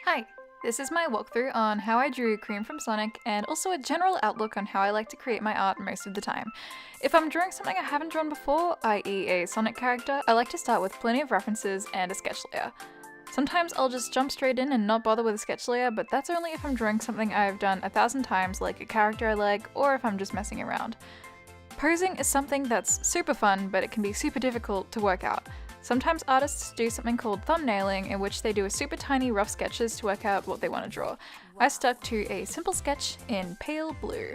Hi, this is my walkthrough on how I drew Cream from Sonic and also a general outlook on how I like to create my art most of the time. If I'm drawing something I haven't drawn before, i.e. a Sonic character, I like to start with plenty of references and a sketch layer. Sometimes I'll just jump straight in and not bother with a sketch layer, but that's only if I'm drawing something I've done 1,000 times, like a character I like, or if I'm just messing around. Posing is something that's super fun, but it can be super difficult to work out. Sometimes artists do something called thumbnailing, in which they do a super tiny rough sketches to work out what they want to draw. I stuck to a simple sketch in pale blue.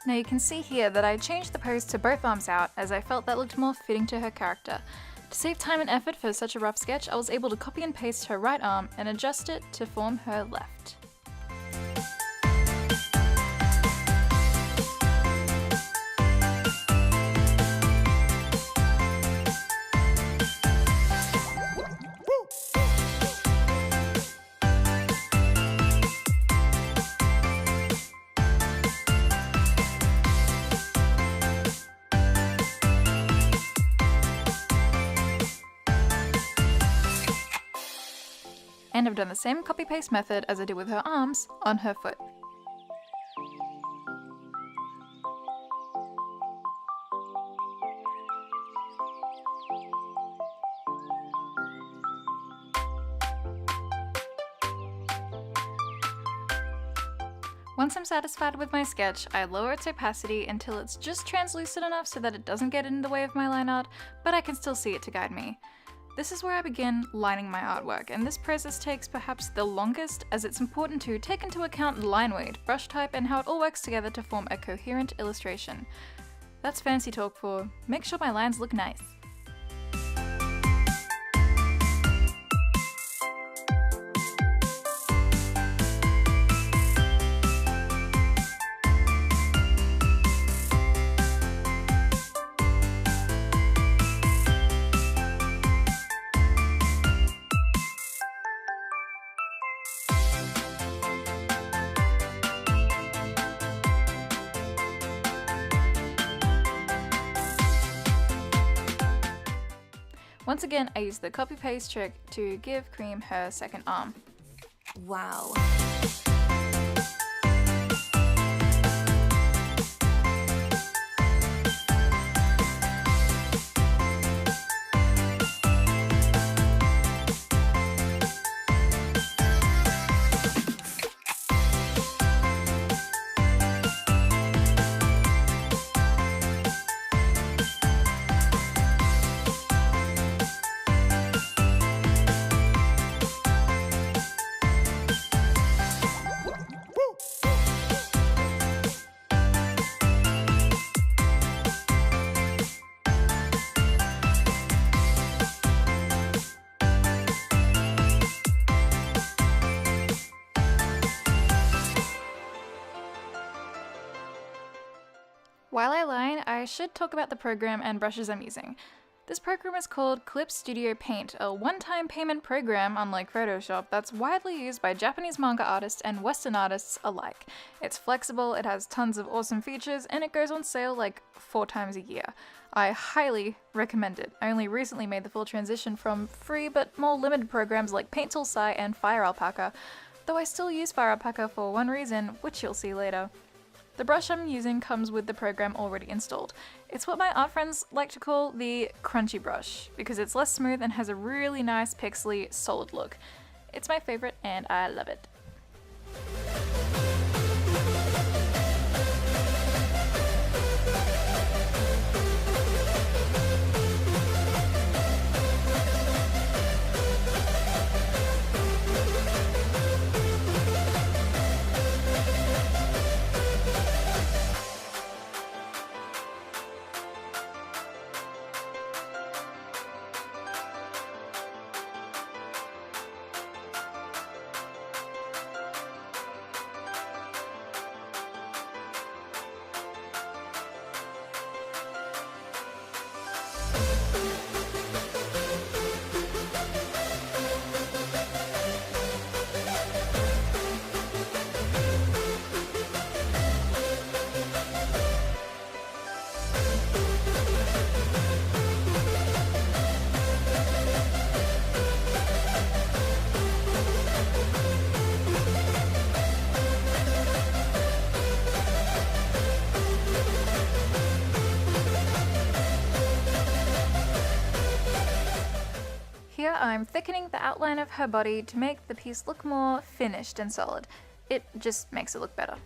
Now you can see here that I changed the pose to both arms out, as I felt that looked more fitting to her character. To save time and effort for such a rough sketch, I was able to copy and paste her right arm and adjust it to form her left. And I've done the same copy-paste method as I did with her arms on her foot. Once I'm satisfied with my sketch, I lower its opacity until it's just translucent enough so that it doesn't get in the way of my line art, but I can still see it to guide me. This is where I begin lining my artwork, and this process takes perhaps the longest, as it's important to take into account line weight, brush type, and how it all works together to form a coherent illustration. That's fancy talk for make sure my lines look nice. Once again, I used the copy-paste trick to give Cream her second arm. Wow. While I line, I should talk about the program and brushes I'm using. This program is called Clip Studio Paint, a one-time payment program, unlike Photoshop, that's widely used by Japanese manga artists and Western artists alike. It's flexible, it has tons of awesome features, and it goes on sale like 4 times a year. I highly recommend it. I only recently made the full transition from free but more limited programs like Paint Tool Sai and Fire Alpaca, though I still use Fire Alpaca for one reason, which you'll see later. The brush I'm using comes with the program already installed. It's what my art friends like to call the crunchy brush, because it's less smooth and has a really nice pixely, solid look. It's my favorite and I love it. Here I'm thickening the outline of her body to make the piece look more finished and solid. It just makes it look better.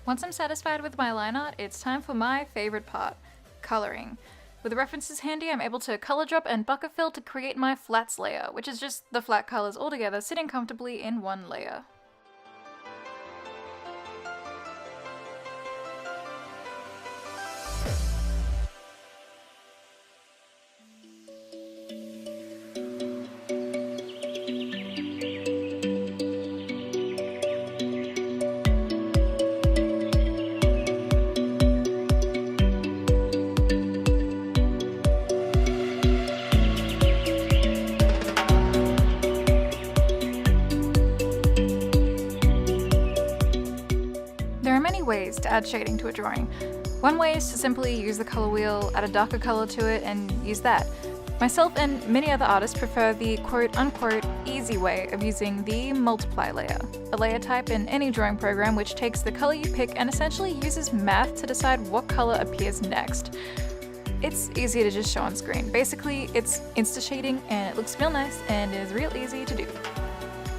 Once I'm satisfied with my line art, it's time for my favorite part, coloring. With the references handy, I'm able to color drop and bucket fill to create my flats layer, which is just the flat colors all together sitting comfortably in one layer. There are many ways to add shading to a drawing. One way is to simply use the color wheel, add a darker color to it, and use that. Myself and many other artists prefer the quote-unquote easy way of using the multiply layer, a layer type in any drawing program which takes the color you pick and essentially uses math to decide what color appears next. It's easy to just show on screen. Basically, it's insta shading and it looks real nice and is real easy to do.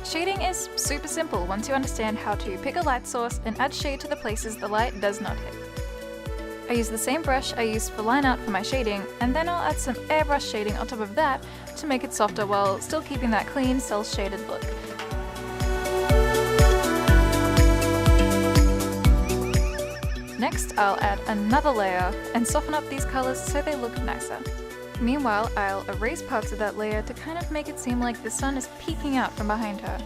Shading is super simple once you understand how to pick a light source and add shade to the places the light does not hit. I use the same brush I used for line art for my shading, and then I'll add some airbrush shading on top of that to make it softer while still keeping that clean, cel-shaded look. Next, I'll add another layer and soften up these colors so they look nicer. Meanwhile, I'll erase parts of that layer to kind of make it seem like the sun is peeking out from behind her.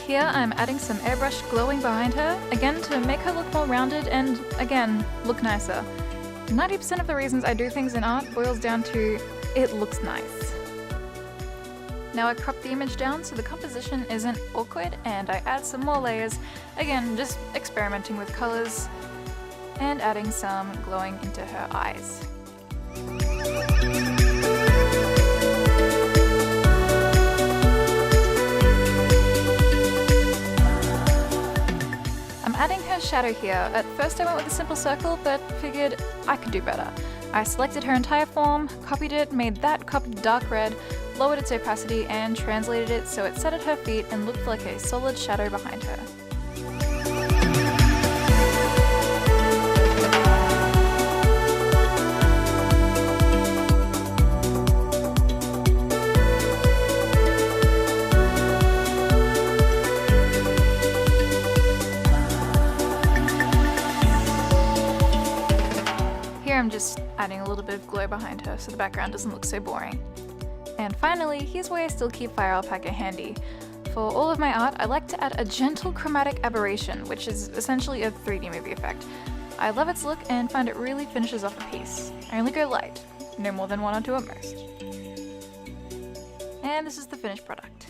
Here I'm adding some airbrush glowing behind her, again to make her look more rounded and, again, look nicer. 90% of the reasons I do things in art boils down to it looks nice. Now I crop the image down so the composition isn't awkward and I add some more layers, again just experimenting with colors and adding some glowing into her eyes. Adding her shadow here. At first I went with a simple circle, but figured I could do better. I selected her entire form, copied it, made that copy dark red, lowered its opacity, and translated it so it sat at her feet and looked like a solid shadow behind her. I'm just adding a little bit of glow behind her so the background doesn't look so boring. And finally, here's where I still keep Fire Alpaca handy. For all of my art, I like to add a gentle chromatic aberration, which is essentially a 3D movie effect. I love its look and find it really finishes off a piece. I only go light, no more than 1 or 2 at most. And this is the finished product.